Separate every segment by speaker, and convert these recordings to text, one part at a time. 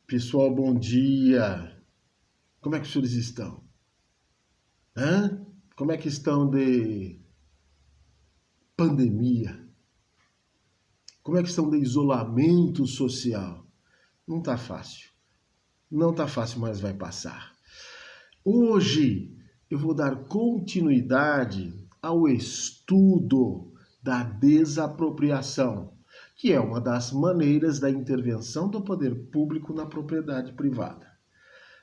Speaker 1: Pessoal, bom dia. Como é que os senhores estão? Hã? Como é que estão de pandemia? Como é que estão de isolamento social? Não tá fácil. Não tá fácil, mas vai passar. Hoje eu vou dar continuidade ao estudo da desapropriação, que é uma das maneiras da intervenção do poder público na propriedade privada.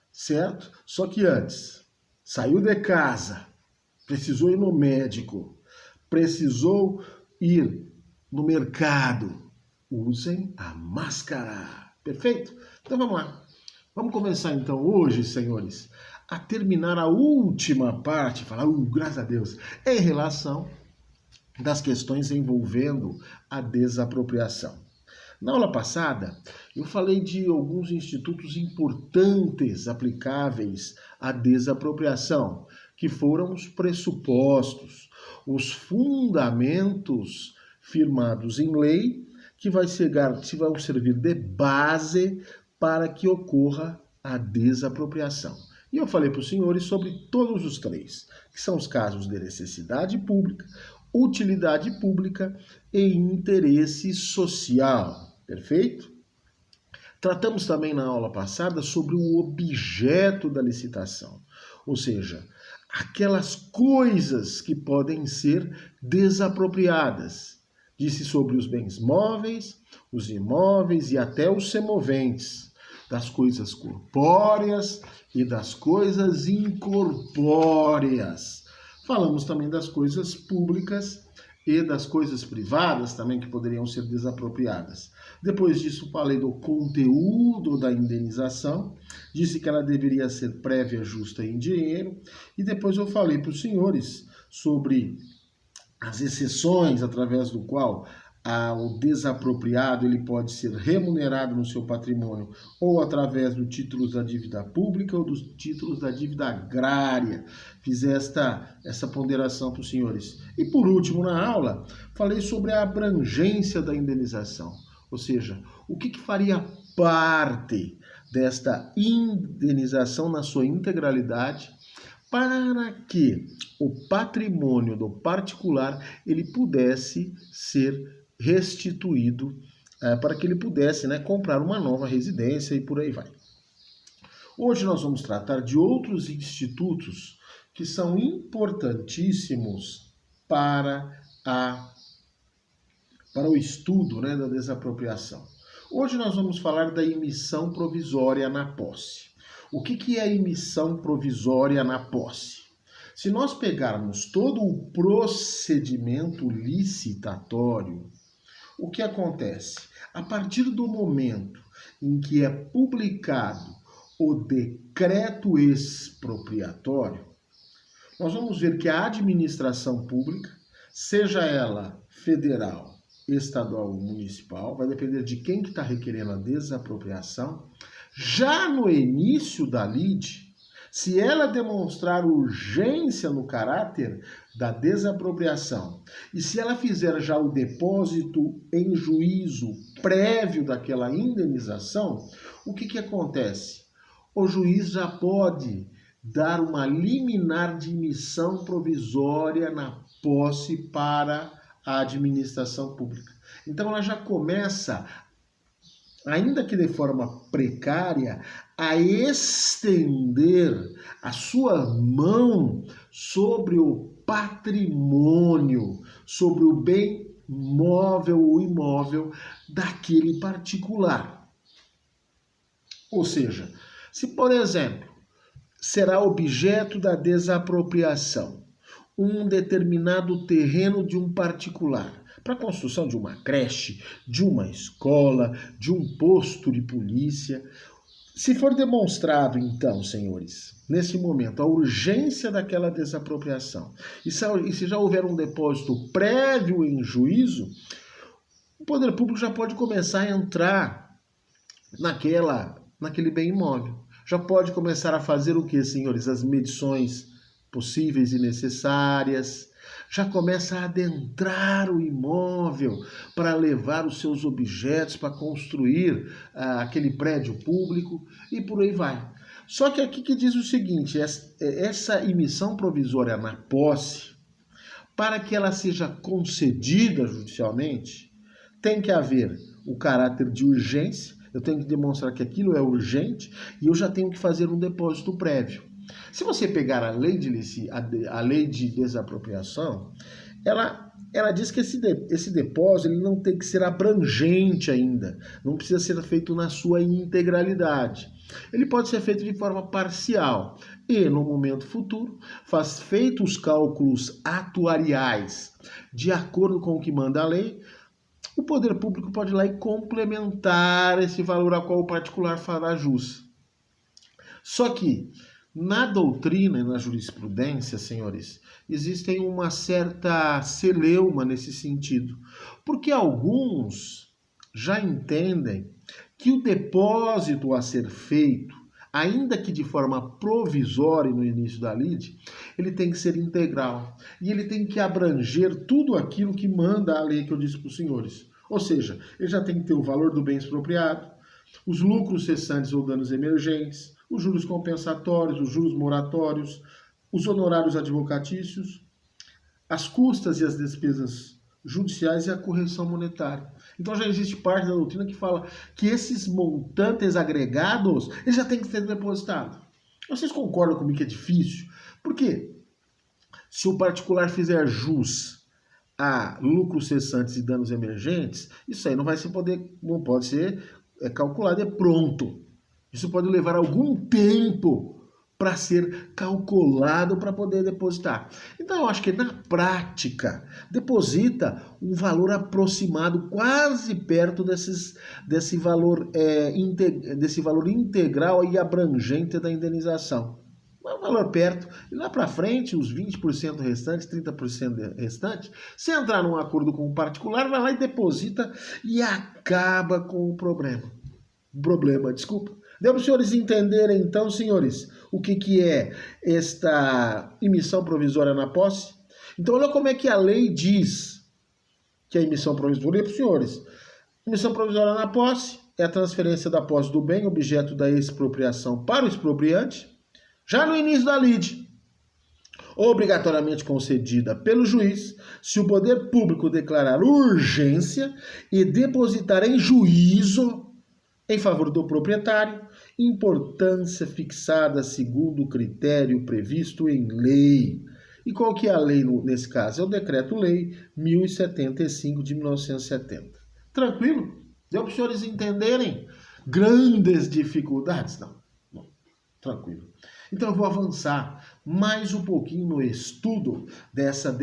Speaker 1: Certo? Só que antes, saiu de casa, precisou ir no médico, precisou ir no mercado, usem a máscara. Perfeito? Então vamos lá. Vamos começar então hoje, senhores, a terminar a última parte, falar, graças a Deus, em relação das questões envolvendo a desapropriação. Na aula passada, eu falei de alguns institutos importantes aplicáveis à desapropriação, que foram os pressupostos, os fundamentos firmados em lei, que vão servir de base para que ocorra a desapropriação. E eu falei para os senhores sobre todos os três, que são os casos de necessidade pública, utilidade pública e interesse social. Perfeito? Tratamos também na aula passada sobre o objeto da licitação, ou seja, aquelas coisas que podem ser desapropriadas. Disse sobre os bens móveis, os imóveis e até os semoventes, das coisas corpóreas e das coisas incorpóreas. Falamos também das coisas públicas e das coisas privadas também que poderiam ser desapropriadas. Depois disso, falei do conteúdo da indenização, disse que ela deveria ser prévia, justa e em dinheiro, e depois eu falei para os senhores sobre as exceções através do qual o desapropriado ele pode ser remunerado no seu patrimônio ou através dos títulos da dívida pública ou dos títulos da dívida agrária. Fiz essa ponderação para os senhores. E por último, na aula, falei sobre a abrangência da indenização, ou seja, o que faria parte desta indenização na sua integralidade para que o patrimônio do particular ele pudesse ser restituído, para que ele pudesse comprar uma nova residência e por aí vai. Hoje nós vamos tratar de outros institutos que são importantíssimos para o estudo da desapropriação. Hoje nós vamos falar da emissão provisória na posse. O que é a emissão provisória na posse? Se nós pegarmos todo o procedimento licitatório, o que acontece? A partir do momento em que é publicado o decreto expropriatório, nós vamos ver que a administração pública, seja ela federal, estadual ou municipal, vai depender de quem que está requerendo a desapropriação, já no início da lide, se ela demonstrar urgência no caráter da desapropriação e se ela fizer já o depósito em juízo prévio daquela indenização, o que acontece? O juiz já pode dar uma liminar de emissão provisória na posse para a administração pública. Então ela já começa, ainda que de forma precária, a estender a sua mão sobre o patrimônio, sobre o bem móvel ou imóvel daquele particular. Ou seja, se, por exemplo, será objeto da desapropriação um determinado terreno de um particular, para a construção de uma creche, de uma escola, de um posto de polícia. Se for demonstrado, então, senhores, nesse momento, a urgência daquela desapropriação, e se já houver um depósito prévio em juízo, o poder público já pode começar a entrar naquele bem imóvel. Já pode começar a fazer o que, senhores? As medições possíveis e necessárias, já começa a adentrar o imóvel para levar os seus objetos para construir aquele prédio público e por aí vai. Só que aqui que diz o seguinte, essa emissão provisória na posse, para que ela seja concedida judicialmente, tem que haver o caráter de urgência, eu tenho que demonstrar que aquilo é urgente e eu já tenho que fazer um depósito prévio. Se você pegar a lei de desapropriação, ela diz que esse depósito ele não tem que ser abrangente ainda, não precisa ser feito na sua integralidade. Ele pode ser feito de forma parcial e, no momento futuro, feitos os cálculos atuariais de acordo com o que manda a lei, o poder público pode ir lá e complementar esse valor a qual o particular fará jus. Só que, na doutrina e na jurisprudência, senhores, existem uma certa celeuma nesse sentido, porque alguns já entendem que o depósito a ser feito, ainda que de forma provisória no início da lide, ele tem que ser integral e ele tem que abranger tudo aquilo que manda a lei que eu disse para os senhores. Ou seja, ele já tem que ter o valor do bem expropriado, os lucros cessantes ou danos emergentes, os juros compensatórios, os juros moratórios, os honorários advocatícios, as custas e as despesas judiciais e a correção monetária. Então já existe parte da doutrina que fala que esses montantes agregados eles já têm que ser depositados. Vocês concordam comigo que é difícil? Porque se o particular fizer jus a lucros cessantes e danos emergentes, isso aí não pode ser calculado e pronto. Isso pode levar algum tempo para ser calculado para poder depositar. Então, eu acho que na prática, deposita um valor aproximado, quase perto desse valor integral e abrangente da indenização. Um valor perto, e lá para frente, os 20% restantes, 30% restantes, se entrar num acordo com o particular, vai lá e deposita e acaba com o problema. Deu para os senhores entenderem, então, senhores, o que é esta emissão provisória na posse? Então, olha como é que a lei diz que a emissão provisória, para os senhores. Emissão provisória na posse é a transferência da posse do bem, objeto da expropriação, para o expropriante, já no início da lide, obrigatoriamente concedida pelo juiz, se o poder público declarar urgência e depositar em juízo em favor do proprietário, importância fixada segundo o critério previsto em lei. E qual que é a lei nesse caso? É o Decreto-Lei 1075 de 1970. Tranquilo? Deu para os senhores entenderem? Grandes dificuldades? Não. Tranquilo. Então eu vou avançar mais um pouquinho no estudo dessa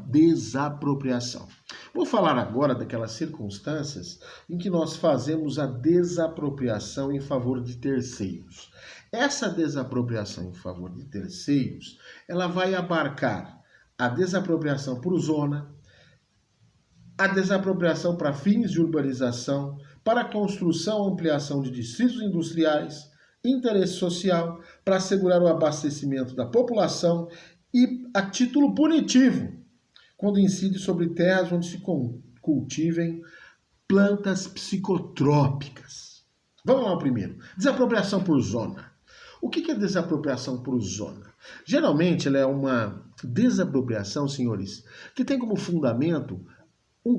Speaker 1: desapropriação. Vou falar agora daquelas circunstâncias em que nós fazemos a desapropriação em favor de terceiros. Essa desapropriação em favor de terceiros, ela vai abarcar a desapropriação por zona, a desapropriação para fins de urbanização, para construção ou ampliação de distritos industriais, interesse social, para assegurar o abastecimento da população e a título punitivo, quando incide sobre terras onde se cultivem plantas psicotrópicas. Vamos lá primeiro. Desapropriação por zona. O que é desapropriação por zona? Geralmente ela é uma desapropriação, senhores, que tem como fundamento,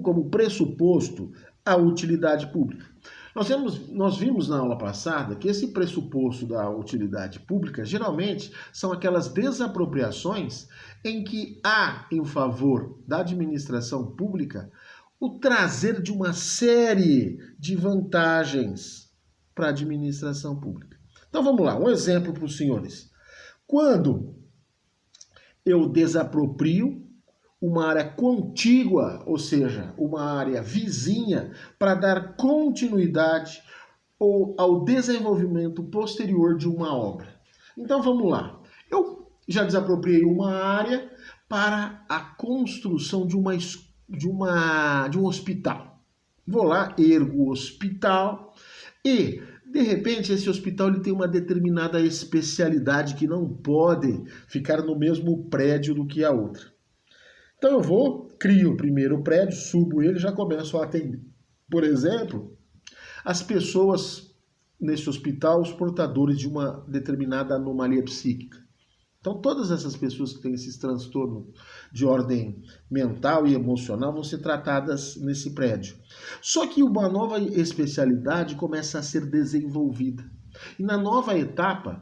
Speaker 1: como pressuposto, a utilidade pública. Nós vimos na aula passada que esse pressuposto da utilidade pública geralmente são aquelas desapropriações em que há em favor da administração pública o trazer de uma série de vantagens para a administração pública. Então vamos lá, um exemplo para os senhores. Quando eu desaproprio uma área contígua, ou seja, uma área vizinha, para dar continuidade ao desenvolvimento posterior de uma obra. Então vamos lá. Eu já desapropriei uma área para a construção de um hospital. Vou lá, ergo o hospital e De repente, esse hospital ele tem uma determinada especialidade que não pode ficar no mesmo prédio do que a outra. Então eu vou, crio o primeiro prédio, subo ele e já começo a atender. Por exemplo, as pessoas nesse hospital, os portadores de uma determinada anomalia psíquica. Então, todas essas pessoas que têm esses transtornos de ordem mental e emocional vão ser tratadas nesse prédio. Só que uma nova especialidade começa a ser desenvolvida. E na nova etapa,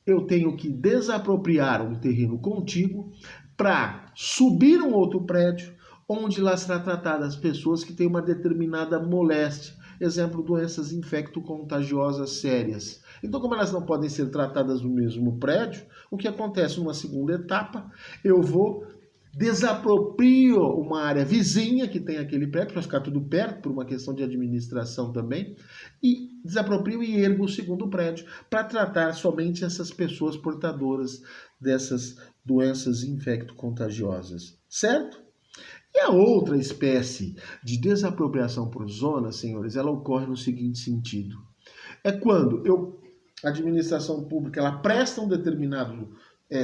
Speaker 1: eu tenho que desapropriar um terreno contíguo para subir um outro prédio, onde lá será tratadas pessoas que têm uma determinada moléstia. Exemplo, doenças infecto-contagiosas sérias. Então, como elas não podem ser tratadas no mesmo prédio, o que acontece numa segunda etapa? Eu vou desaproprio uma área vizinha que tem aquele prédio, para ficar tudo perto, por uma questão de administração também, e desaproprio e ergo o segundo prédio, para tratar somente essas pessoas portadoras dessas doenças infecto-contagiosas. Certo? E a outra espécie de desapropriação por zona, senhores, ela ocorre no seguinte sentido. É quando a administração pública ela presta um determinado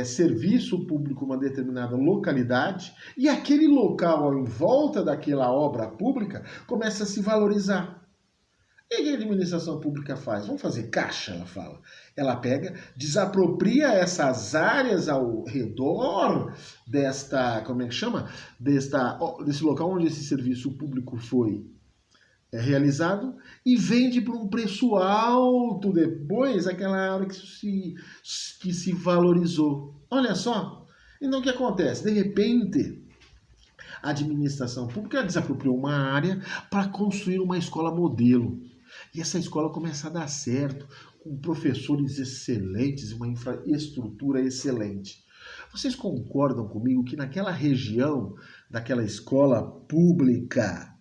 Speaker 1: serviço público, uma determinada localidade, e aquele local em volta daquela obra pública começa a se valorizar. E o que a administração pública faz? Vamos fazer caixa, ela fala. Ela pega, desapropria essas áreas ao redor desta, como é que chama? Desse local onde esse serviço público foi realizado e vende por um preço alto depois aquela área que se valorizou. Olha só. Então o que acontece? De repente, a administração pública desapropriou uma área para construir uma escola modelo. E essa escola começa a dar certo, com professores excelentes, uma infraestrutura excelente. Vocês concordam comigo que naquela região, daquela escola pública,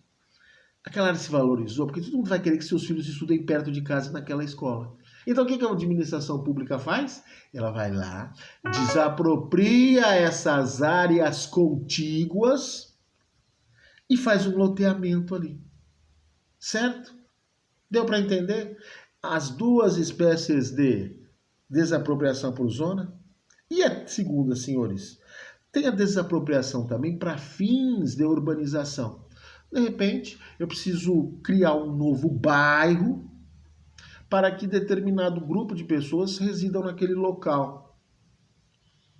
Speaker 1: aquela área se valorizou? Porque todo mundo vai querer que seus filhos estudem perto de casa naquela escola. Então o que a administração pública faz? Ela vai lá, desapropria essas áreas contíguas e faz um loteamento ali. Certo? Deu para entender? As duas espécies de desapropriação por zona. E a segunda, senhores, tem a desapropriação também para fins de urbanização. De repente, eu preciso criar um novo bairro para que determinado grupo de pessoas residam naquele local.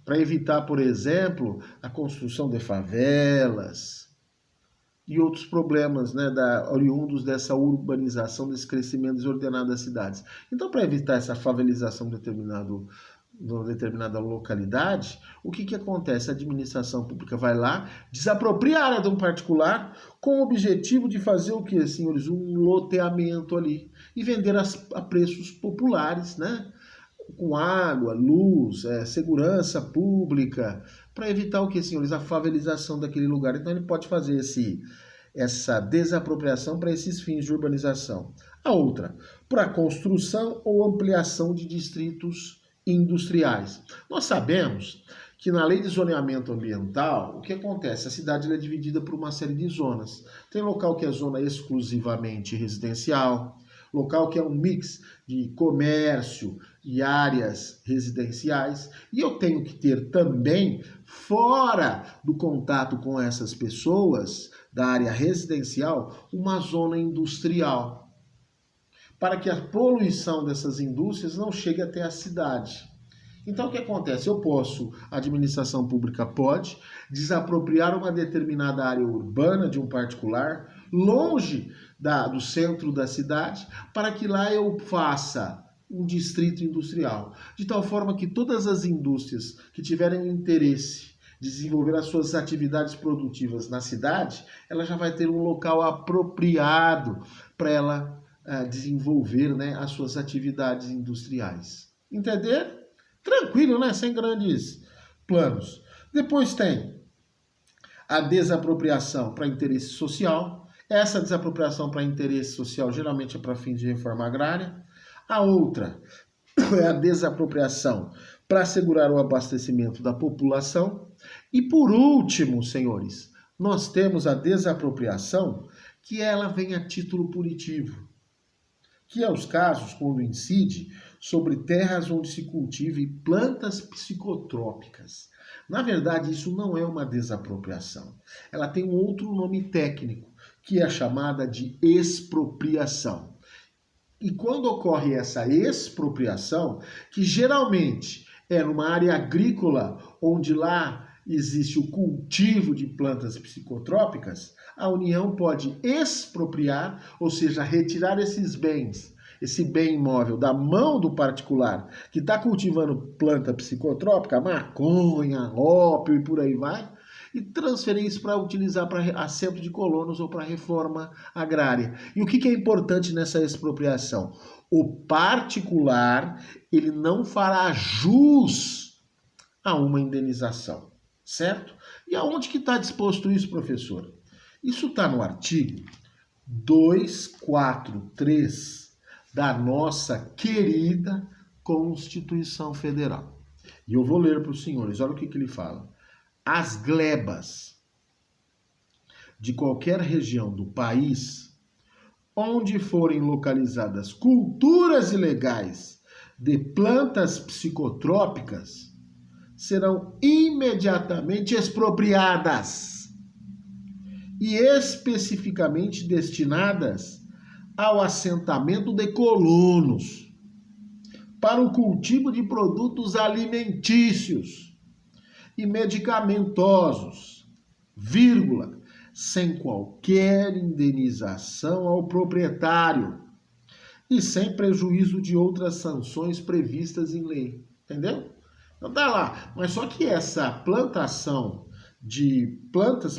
Speaker 1: Para evitar, por exemplo, a construção de favelas e outros problemas, né, oriundos dessa urbanização, desse crescimento desordenado das cidades. Então, para evitar essa favelização de uma determinada localidade, o que acontece? A administração pública vai lá, desapropria a área de um particular com o objetivo de fazer o quê, senhores? Um loteamento ali e vender a preços populares, né? Com água, luz, segurança pública, para evitar o que, senhores? A favelização daquele lugar. Então ele pode fazer essa desapropriação para esses fins de urbanização. A outra, para construção ou ampliação de distritos industriais. Nós sabemos que na lei de zoneamento ambiental, o que acontece? A cidade é dividida por uma série de zonas. Tem local que é zona exclusivamente residencial, local que é um mix de comércio e áreas residenciais. E eu tenho que ter também, fora do contato com essas pessoas da área residencial, uma zona industrial, para que a poluição dessas indústrias não chegue até a cidade. Então o que acontece? A administração pública pode desapropriar uma determinada área urbana de um particular, longe do centro da cidade, para que lá eu faça um distrito industrial, de tal forma que todas as indústrias que tiverem interesse de desenvolver as suas atividades produtivas na cidade, ela já vai ter um local apropriado para ela desenvolver, né, as suas atividades industriais. Entender? Tranquilo, né? Sem grandes planos. Depois tem a desapropriação para interesse social. Essa desapropriação para interesse social geralmente é para fins de reforma agrária. A outra é a desapropriação para assegurar o abastecimento da população. E por último, senhores, nós temos a desapropriação que ela vem a título punitivo. que é os casos quando incide sobre terras onde se cultive plantas psicotrópicas. Na verdade, isso não é uma desapropriação. Ela tem um outro nome técnico, que é chamada de expropriação. E quando ocorre essa expropriação, que geralmente é numa área agrícola, onde lá existe o cultivo de plantas psicotrópicas, a União pode expropriar, ou seja, retirar esses bens, esse bem imóvel da mão do particular que está cultivando planta psicotrópica, maconha, ópio e por aí vai, e transferir isso para utilizar para assento de colonos ou para reforma agrária. E o que é importante nessa expropriação? O particular, ele não fará jus a uma indenização, certo? E aonde que está disposto isso, professor? Isso está no artigo 243 da nossa querida Constituição Federal. E eu vou ler para os senhores, olha o que ele fala. As glebas de qualquer região do país onde forem localizadas culturas ilegais de plantas psicotrópicas serão imediatamente expropriadas e especificamente destinadas ao assentamento de colonos para o cultivo de produtos alimentícios e medicamentosos, vírgula, sem qualquer indenização ao proprietário e sem prejuízo de outras sanções previstas em lei. Entendeu? Então tá lá. Mas só que essa plantação de plantas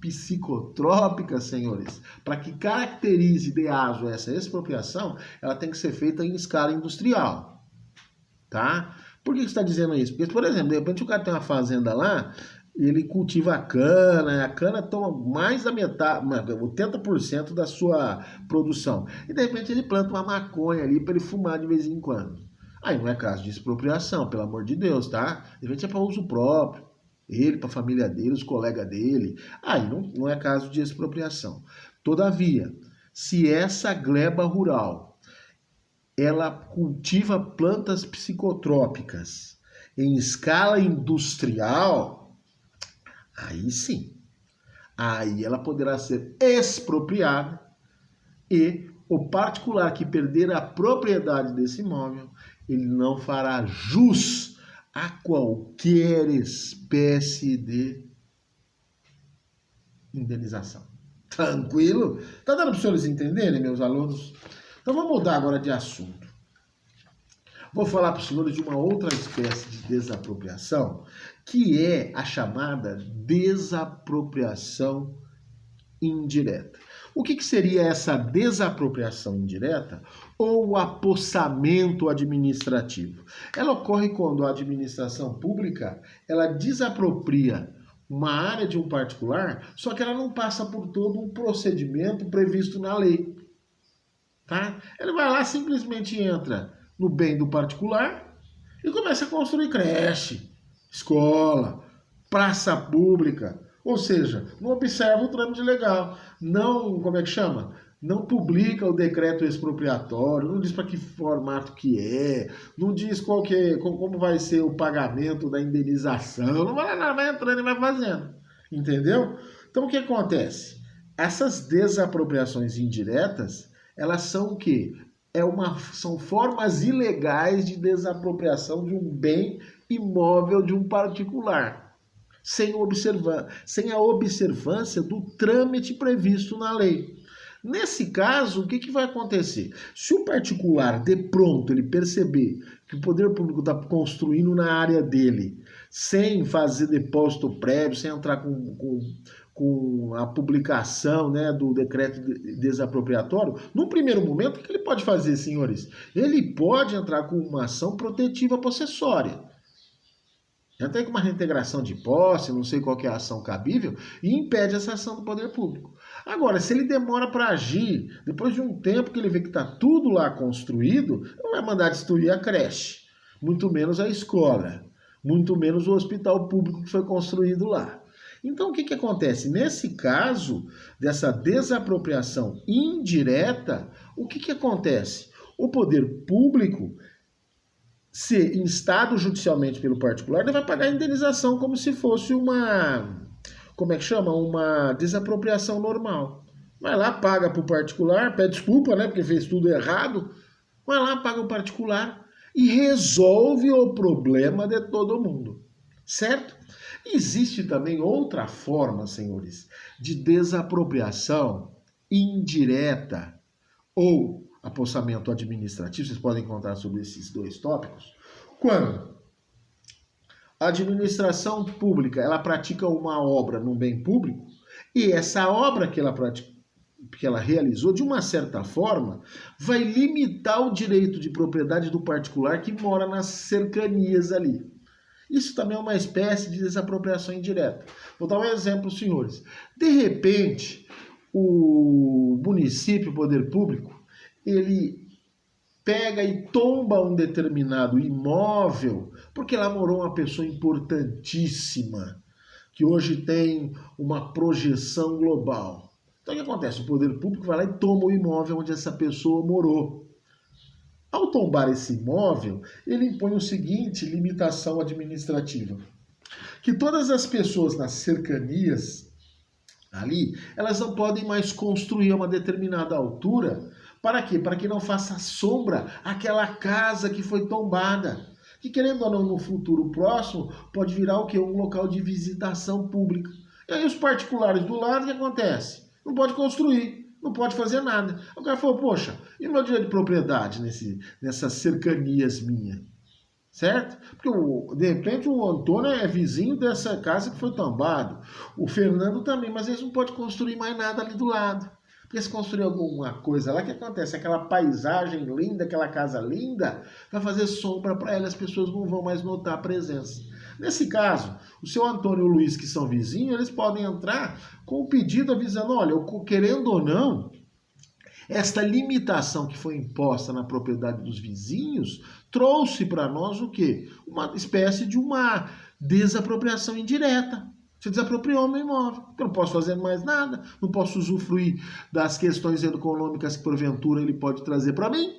Speaker 1: psicotrópicas, senhores, para que caracterize de aso essa expropriação, ela tem que ser feita em escala industrial. Tá? Por que você está dizendo isso? Porque, por exemplo, de repente o cara tem uma fazenda lá, ele cultiva a cana toma mais da metade, 80% da sua produção. E de repente ele planta uma maconha ali para ele fumar de vez em quando. Aí não é caso de expropriação, pelo amor de Deus, tá? De repente é para uso próprio. Ele, para a família dele, os colegas dele. Aí não é caso de expropriação. Todavia, se essa gleba rural ela cultiva plantas psicotrópicas em escala industrial, aí sim, aí ela poderá ser expropriada e o particular que perder a propriedade desse imóvel, ele não fará jus a qualquer espécie de indenização. Tranquilo? Tá dando para os senhores entenderem, meus alunos? Então vamos mudar agora de assunto. Vou falar para os senhores de uma outra espécie de desapropriação, que é a chamada desapropriação indireta. O que seria essa desapropriação indireta ou o apossamento administrativo? Ela ocorre quando a administração pública ela desapropria uma área de um particular, só que ela não passa por todo um procedimento previsto na lei. Tá? Ele vai lá, simplesmente entra no bem do particular e começa a construir creche, escola, praça pública. Ou seja, não observa o trâmite legal, não, como é que chama? Não publica o decreto expropriatório, não diz para que formato que é, não diz qual que é, como vai ser o pagamento da indenização, não vai lá, vai entrando e vai fazendo, entendeu? Então o que acontece? Essas desapropriações indiretas, elas são o quê? São formas ilegais de desapropriação de um bem imóvel de um particular, sem a observância do trâmite previsto na lei. Nesse caso, o que vai acontecer? Se o particular, de pronto, ele perceber que o poder público está construindo na área dele, sem fazer depósito prévio, sem entrar com a publicação, né, do decreto desapropriatório, no primeiro momento, o que ele pode fazer, senhores? Ele pode entrar com uma ação protetiva possessória. Entra com uma reintegração de posse, não sei qual que é a ação cabível, e impede essa ação do poder público. Agora, se ele demora para agir, depois de um tempo que ele vê que está tudo lá construído, não vai mandar destruir a creche, muito menos a escola, muito menos o hospital público que foi construído lá. Então, o que que acontece? Nesse caso, dessa desapropriação indireta, o que que acontece? O poder público, se instado judicialmente pelo particular, ele vai pagar a indenização como se fosse uma, como é que chama? Uma desapropriação normal. Vai lá, paga para o particular, pede desculpa, né, porque fez tudo errado, vai lá, paga o particular e resolve o problema de todo mundo, certo? Existe também outra forma, senhores, de desapropriação indireta ou apossamento administrativo. Vocês podem encontrar sobre esses dois tópicos. Quando a administração pública ela pratica uma obra num bem público e essa obra que ela realizou, de uma certa forma, vai limitar o direito de propriedade do particular que mora nas cercanias ali. Isso também é uma espécie de desapropriação indireta. Vou dar um exemplo, senhores. De repente, o município, o poder público, ele pega e tomba um determinado imóvel, porque lá morou uma pessoa importantíssima, que hoje tem uma projeção global. Então o que acontece? O poder público vai lá e toma o imóvel onde essa pessoa morou. Ao tombar esse imóvel, ele impõe o seguinte limitação administrativa: que todas as pessoas nas cercanias ali, elas não podem mais construir a uma determinada altura. Para quê? Para que não faça sombra àquela casa que foi tombada. Que, querendo ou não, no futuro próximo, pode virar o quê? Um local de visitação pública. E aí os particulares do lado, o que acontece? Não pode construir, não pode fazer nada. O cara falou, poxa, e o meu direito de propriedade nessas cercanias minhas? Certo? Porque, de repente, o Antônio é vizinho dessa casa que foi tombado. O Fernando também, mas eles não podem construir mais nada ali do lado. Porque se construir alguma coisa lá, o que acontece? Aquela paisagem linda, aquela casa linda, vai fazer sombra para ela, as pessoas não vão mais notar a presença. Nesse caso, o seu Antônio e o Luiz, que são vizinhos, eles podem entrar com o pedido avisando, olha, querendo ou não, esta limitação que foi imposta na propriedade dos vizinhos trouxe para nós o quê? Uma espécie de uma desapropriação indireta. Você desapropriou meu imóvel, eu não posso fazer mais nada, não posso usufruir das questões econômicas que porventura ele pode trazer para mim.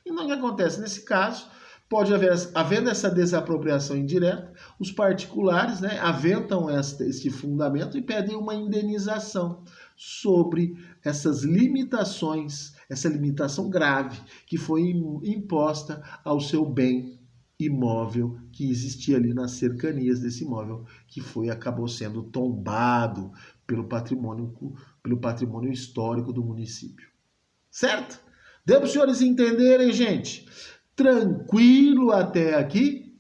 Speaker 1: Então o que acontece? Nesse caso, pode haver, havendo essa desapropriação indireta, os particulares, né, aventam este fundamento e pedem uma indenização sobre essas limitações, essa limitação grave que foi imposta ao seu bem imóvel que existia ali nas cercanias desse imóvel que acabou sendo tombado pelo patrimônio histórico do município. Certo? Deu para os senhores entenderem, gente? Tranquilo até aqui?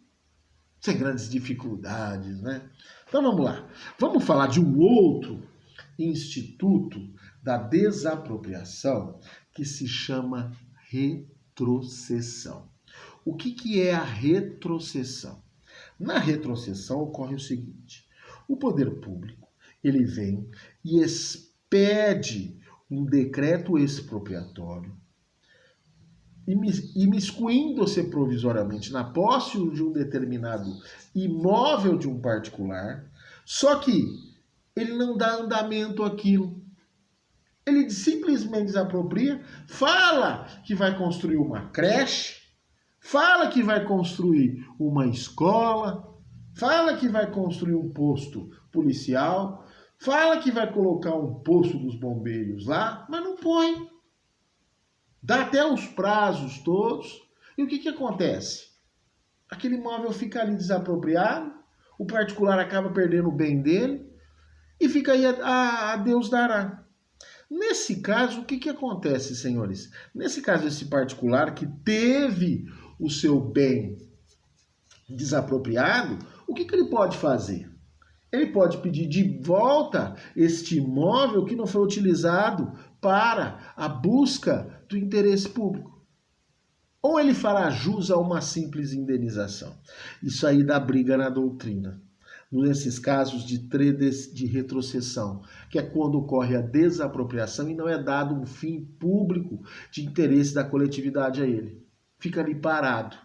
Speaker 1: Sem grandes dificuldades, né? Então vamos lá. Vamos falar de um outro instituto da desapropriação que se chama retrocessão. O que é a retrocessão? Na retrocessão ocorre o seguinte: o poder público ele vem e expede um decreto expropriatório, imiscuindo-se provisoriamente na posse de um determinado imóvel de um particular, só que ele não dá andamento àquilo. Ele simplesmente desapropria, fala que vai construir uma creche, fala que vai construir uma escola, fala que vai construir um posto policial, fala que vai colocar um posto dos bombeiros lá, mas não põe. Dá até os prazos todos. E o que acontece? Aquele imóvel fica ali desapropriado, o particular acaba perdendo o bem dele e fica aí a Deus dará. Nesse caso, o que acontece, senhores? Nesse caso, esse particular que teve o seu bem desapropriado, o que ele pode fazer? Ele pode pedir de volta este imóvel que não foi utilizado para a busca do interesse público. Ou ele fará jus a uma simples indenização. Isso aí dá briga na doutrina. Nesses casos de retrocessão, que é quando ocorre a desapropriação e não é dado um fim público de interesse da coletividade a ele. Fica ali parado.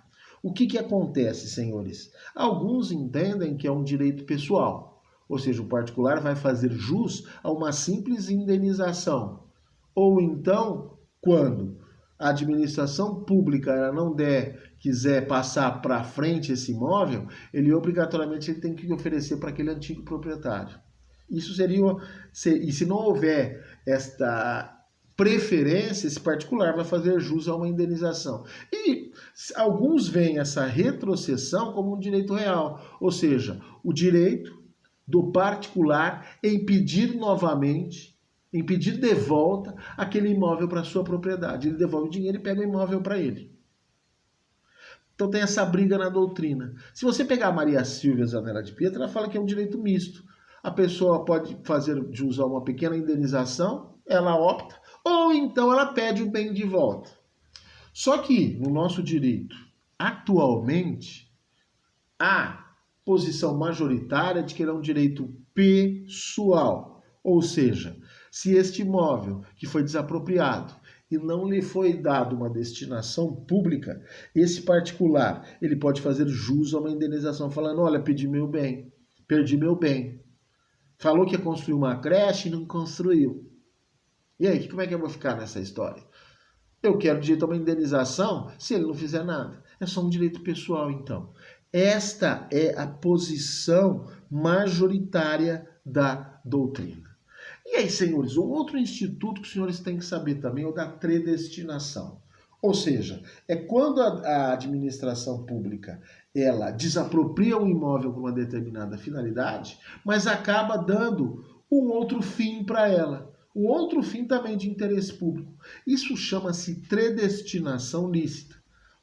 Speaker 1: O que acontece, senhores? Alguns entendem que é um direito pessoal. Ou seja, o particular vai fazer jus a uma simples indenização. Ou então, quando a administração pública ela não quiser passar para frente esse imóvel, ele obrigatoriamente tem que oferecer para aquele antigo proprietário. Isso seria, e se não houver esta preferência, esse particular vai fazer jus a uma indenização. E alguns veem essa retrocessão como um direito real, ou seja, o direito do particular em pedir novamente, em pedir de volta aquele imóvel para sua propriedade. Ele devolve o dinheiro e pega o imóvel para ele. Então tem essa briga na doutrina. Se você pegar a Maria Silvia Zanella de Pietra, ela fala que é um direito misto. A pessoa pode fazer de usar uma pequena indenização, ela opta, ou então ela pede o bem de volta. Só que no nosso direito, atualmente, a posição majoritária de que ele é um direito pessoal. Ou seja, se este imóvel que foi desapropriado e não lhe foi dado uma destinação pública, esse particular ele pode fazer jus a uma indenização falando, olha, perdi meu bem. Falou que ia construir uma creche e não construiu. E aí, como é que eu vou ficar nessa história? Eu quero direito a uma indenização se ele não fizer nada. É só um direito pessoal, então. Esta é a posição majoritária da doutrina. E aí, senhores, um outro instituto que os senhores têm que saber também é o da predestinação. Ou seja, é quando a administração pública ela desapropria um imóvel com uma determinada finalidade, mas acaba dando um outro fim para ela. Um outro fim também de interesse público. Isso chama-se predestinação lícita.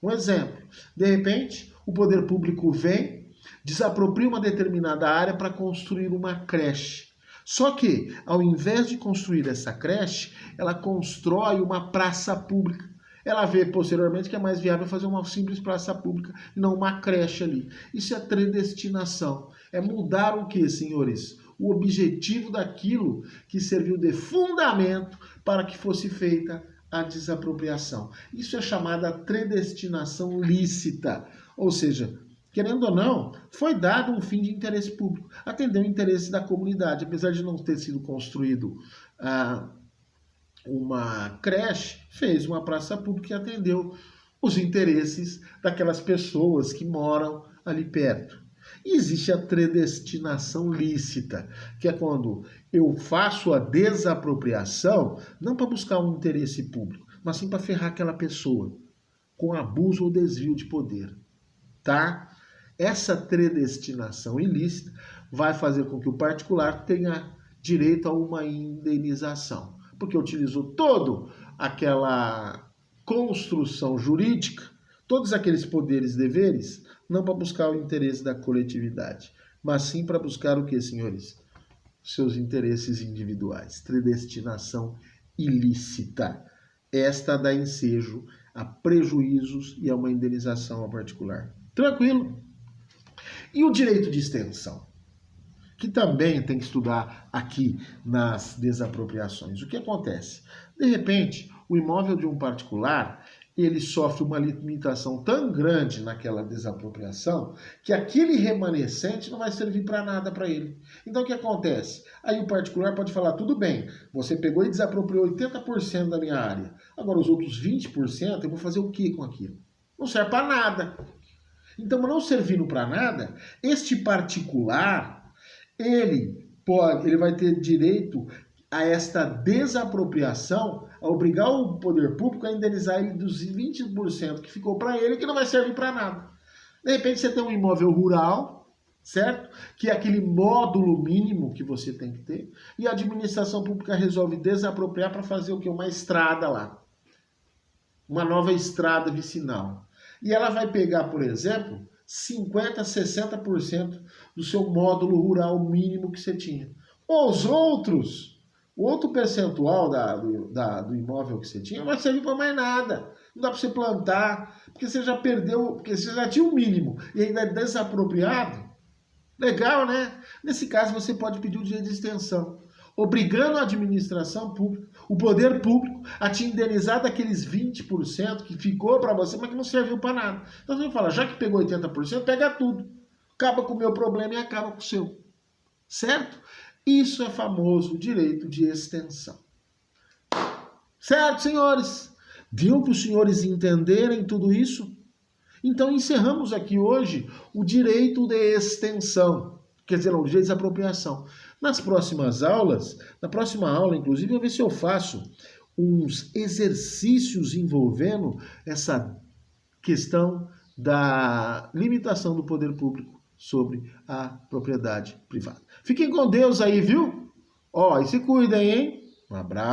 Speaker 1: Um exemplo, de repente, o poder público vem, desapropria uma determinada área para construir uma creche. Só que, ao invés de construir essa creche, ela constrói uma praça pública. Ela vê posteriormente que é mais viável fazer uma simples praça pública e não uma creche ali. Isso é predestinação. É mudar o que, senhores? O objetivo daquilo que serviu de fundamento para que fosse feita a desapropriação. Isso é chamada predestinação lícita. Ou seja, querendo ou não, foi dado um fim de interesse público. Atendeu o interesse da comunidade. Apesar de não ter sido construído uma creche, fez uma praça pública e atendeu os interesses daquelas pessoas que moram ali perto. E existe a predestinação lícita, que é quando eu faço a desapropriação, não para buscar um interesse público, mas sim para ferrar aquela pessoa, com abuso ou desvio de poder. Tá? Essa predestinação ilícita vai fazer com que o particular tenha direito a uma indenização, porque utilizou toda aquela construção jurídica, todos aqueles poderes e deveres, não para buscar o interesse da coletividade, mas sim para buscar o que, senhores? Seus interesses individuais. Predestinação ilícita. Esta dá ensejo a prejuízos e a uma indenização ao particular. Tranquilo? E o direito de extensão? Que também tem que estudar aqui nas desapropriações. O que acontece? De repente, o imóvel de um particular, ele sofre uma limitação tão grande naquela desapropriação que aquele remanescente não vai servir para nada para ele. Então o que acontece? Aí o particular pode falar, tudo bem, você pegou e desapropriou 80% da minha área. Agora os outros 20% eu vou fazer o que com aquilo? Não serve para nada. Então, não servindo para nada, este particular, ele vai ter direito a esta desapropriação, a obrigar o poder público a indenizar ele dos 20% que ficou para ele, que não vai servir para nada. De repente você tem um imóvel rural, certo? Que é aquele módulo mínimo que você tem que ter, e a administração pública resolve desapropriar para fazer o quê? Uma estrada lá. Uma nova estrada vicinal. E ela vai pegar, por exemplo, 50%, 60% do seu módulo rural mínimo que você tinha. Os outros... O outro percentual do imóvel que você tinha não vai servir para mais nada. Não dá para você plantar, porque você já perdeu, porque você já tinha o mínimo e ainda é desapropriado. Legal, né? Nesse caso, você pode pedir o direito de extensão, obrigando a administração pública, o poder público, a te indenizar daqueles 20% que ficou para você, mas que não serviu para nada. Então você fala, já que pegou 80%, pega tudo. Acaba com o meu problema e acaba com o seu. certo? Isso é famoso direito de extensão. Certo, senhores? Deu para os senhores entenderem tudo isso? Então encerramos aqui hoje o direito de extensão, quer dizer, não, o direito de apropriação. Nas próximas aulas, na próxima aula, inclusive, eu vou ver se eu faço uns exercícios envolvendo essa questão da limitação do poder público sobre a propriedade privada. Fiquem com Deus aí, viu? Ó, e se cuidem, hein? Um abraço.